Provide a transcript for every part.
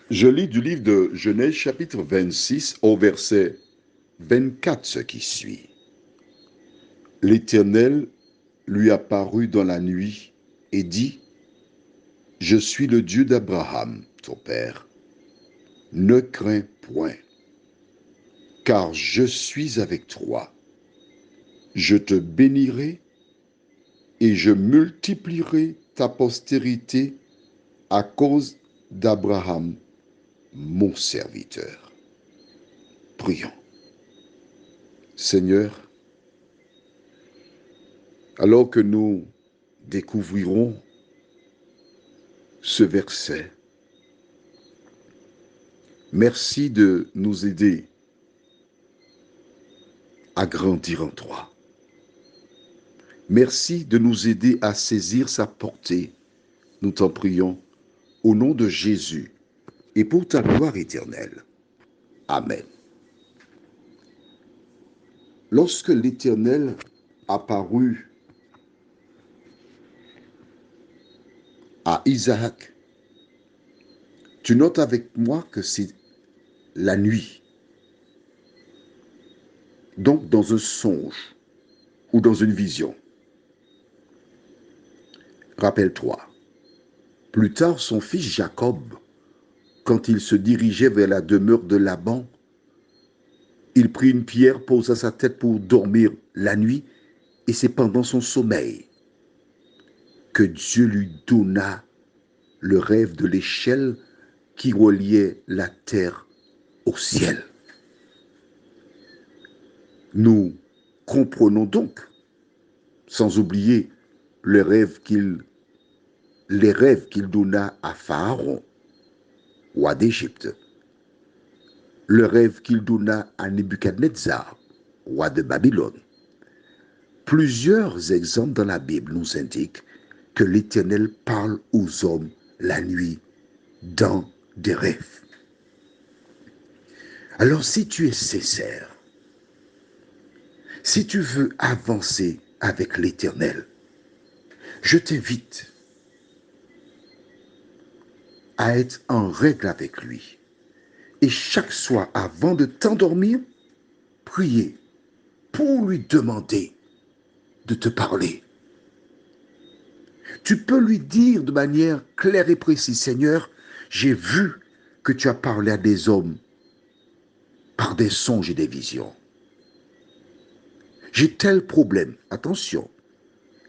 Je lis du livre de Genèse chapitre 26 au verset 24 ce qui suit. L'Éternel lui apparut dans la nuit et dit, je suis le Dieu d'Abraham, ton père. Ne crains point, car je suis avec toi. Je te bénirai et je multiplierai ta postérité à cause d'Abraham, mon serviteur. Prions. Seigneur, alors que nous découvrirons ce verset, merci de nous aider à grandir en toi. Merci de nous aider à saisir sa portée. Nous t'en prions au nom de Jésus et pour ta gloire éternelle. Amen. Lorsque l'Éternel apparut à Isaac, tu notes avec moi que c'est la nuit. Donc dans un songe ou dans une vision. Rappelle-toi, plus tard son fils Jacob, quand il se dirigeait vers la demeure de Laban, il prit une pierre, posa sa tête pour dormir la nuit, et c'est pendant son sommeil que Dieu lui donna le rêve de l'échelle qui reliait la terre au ciel. Nous comprenons donc, sans oublier les rêves qu'il donna à Pharaon, roi d'Égypte, le rêve qu'il donna à Nebuchadnezzar, roi de Babylone. Plusieurs exemples dans la Bible nous indiquent que l'Éternel parle aux hommes la nuit dans des rêves. Alors si tu es sincère, si tu veux avancer avec l'Éternel, je t'invite à être en règle avec lui. Et chaque soir, avant de t'endormir, prier pour lui demander de te parler. Tu peux lui dire de manière claire et précise, Seigneur, j'ai vu que tu as parlé à des hommes par des songes et des visions. J'ai tel problème. Attention,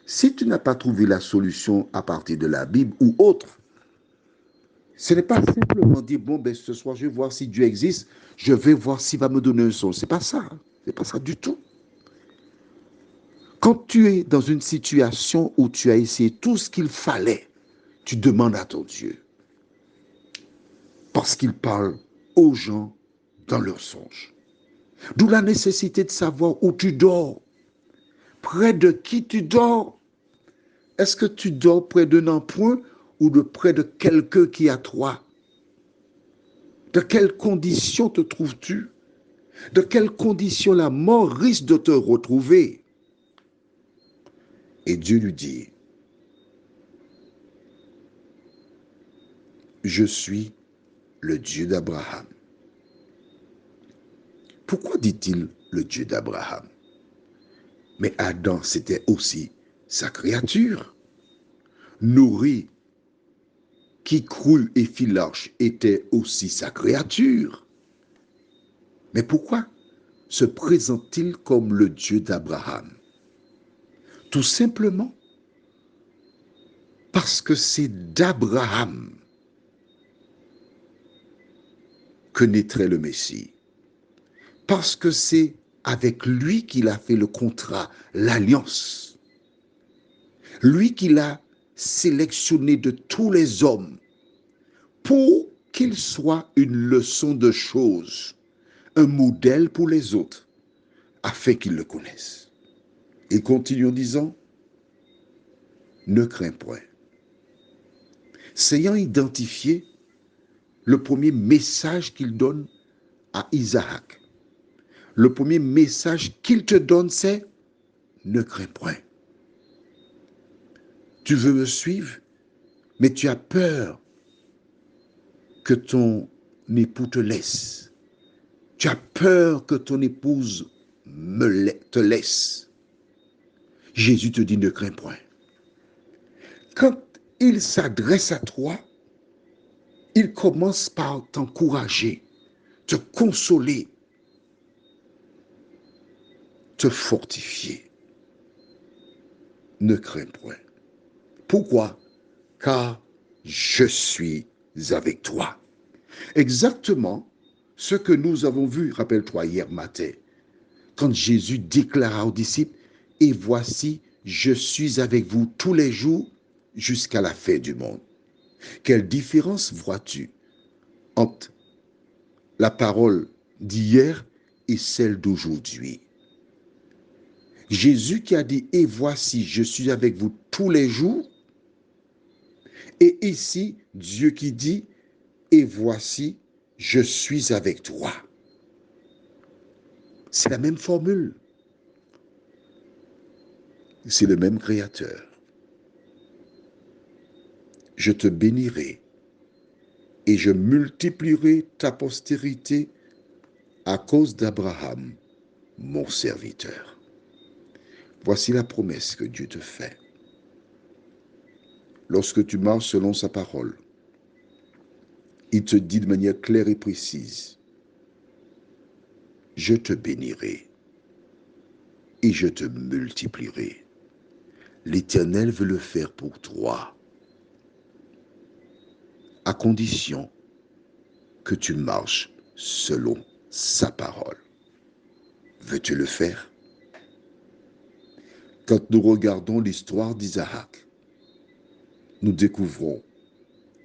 si tu n'as pas trouvé la solution à partir de la Bible ou autre, ce n'est pas simplement dire, bon, ben, ce soir, je vais voir si Dieu existe, je vais voir s'il va me donner un son. C'est pas ça. C'est pas ça du tout. Quand tu es dans une situation où tu as essayé tout ce qu'il fallait, tu demandes à ton Dieu. Parce qu'il parle aux gens dans leurs songes. D'où la nécessité de savoir où tu dors. Près de qui tu dors. Est-ce que tu dors près d'un emprunt ou de près de quelqu'un qui a toi? De quelles conditions te trouves-tu? De quelles conditions la mort risque de te retrouver? Et Dieu lui dit, je suis le Dieu d'Abraham. Pourquoi dit-il le Dieu d'Abraham? Mais Adam, c'était aussi sa créature. Nourri, qui crut et fit l'arche, était aussi sa créature. Mais pourquoi se présente-t-il comme le Dieu d'Abraham? Tout simplement parce que c'est d'Abraham que naîtrait le Messie. Parce que c'est avec lui qu'il a fait le contrat, l'alliance. Lui qu'il a sélectionné de tous les hommes pour qu'il soit une leçon de choses, un modèle pour les autres, afin qu'ils le connaissent. Et continue en disant, ne crains point. S'ayant identifié le premier message qu'il donne à Isaac, le premier message qu'il te donne, c'est ne crains point. Tu veux me suivre, mais tu as peur que ton époux te laisse. Tu as peur que ton épouse te laisse. Jésus te dit, ne crains point. Quand il s'adresse à toi, il commence par t'encourager, te consoler, te fortifier. Ne crains point. Pourquoi? Car je suis avec toi. Exactement ce que nous avons vu, rappelle-toi, hier matin, quand Jésus déclara aux disciples, et voici, je suis avec vous tous les jours jusqu'à la fin du monde. Quelle différence vois-tu entre la parole d'hier et celle d'aujourd'hui? Jésus qui a dit, et voici, je suis avec vous tous les jours, et ici, Dieu qui dit, et voici, je suis avec toi. C'est la même formule. C'est le même Créateur. Je te bénirai et je multiplierai ta postérité à cause d'Abraham, mon serviteur. Voici la promesse que Dieu te fait. Lorsque tu marches selon sa parole, il te dit de manière claire et précise, je te bénirai et je te multiplierai. L'Éternel veut le faire pour toi, à condition que tu marches selon sa parole. Veux-tu le faire? Quand nous regardons l'histoire d'Isaac, nous découvrons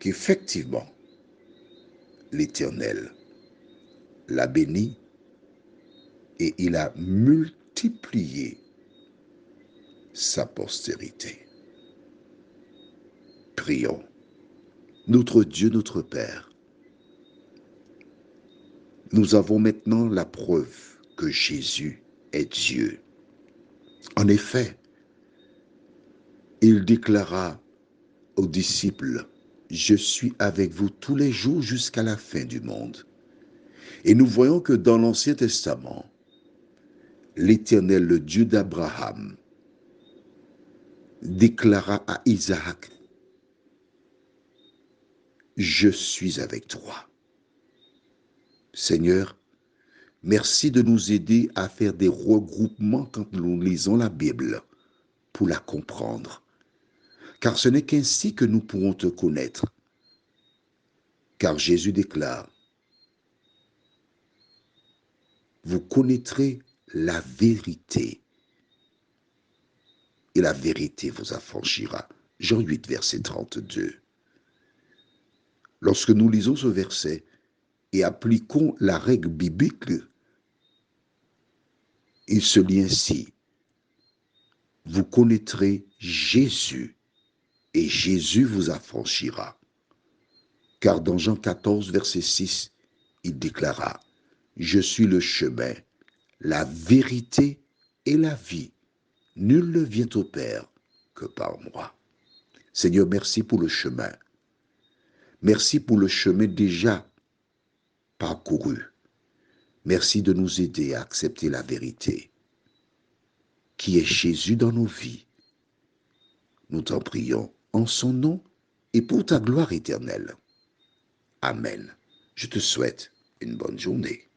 qu'effectivement, l'Éternel l'a béni et il a multiplié sa postérité. Prions. Notre Dieu, notre Père, nous avons maintenant la preuve que Jésus est Dieu. En effet, il déclara aux disciples, je suis avec vous tous les jours jusqu'à la fin du monde. Et nous voyons que dans l'Ancien Testament, l'Éternel, le Dieu d'Abraham, déclara à Isaac, je suis avec toi. Seigneur, merci de nous aider à faire des regroupements quand nous lisons la Bible pour la comprendre. Car ce n'est qu'ainsi que nous pourrons te connaître. Car Jésus déclare, vous connaîtrez la vérité et la vérité vous affranchira. Jean 8, verset 32. Lorsque nous lisons ce verset et appliquons la règle biblique, il se lit ainsi, vous connaîtrez Jésus et Jésus vous affranchira. Car dans Jean 14, verset 6, il déclara, je suis le chemin, la vérité et la vie. Nul ne vient au Père que par moi. Seigneur, merci pour le chemin. Merci pour le chemin déjà parcouru. Merci de nous aider à accepter la vérité, qui est Jésus dans nos vies. Nous t'en prions en son nom et pour ta gloire éternelle. Amen. Je te souhaite une bonne journée.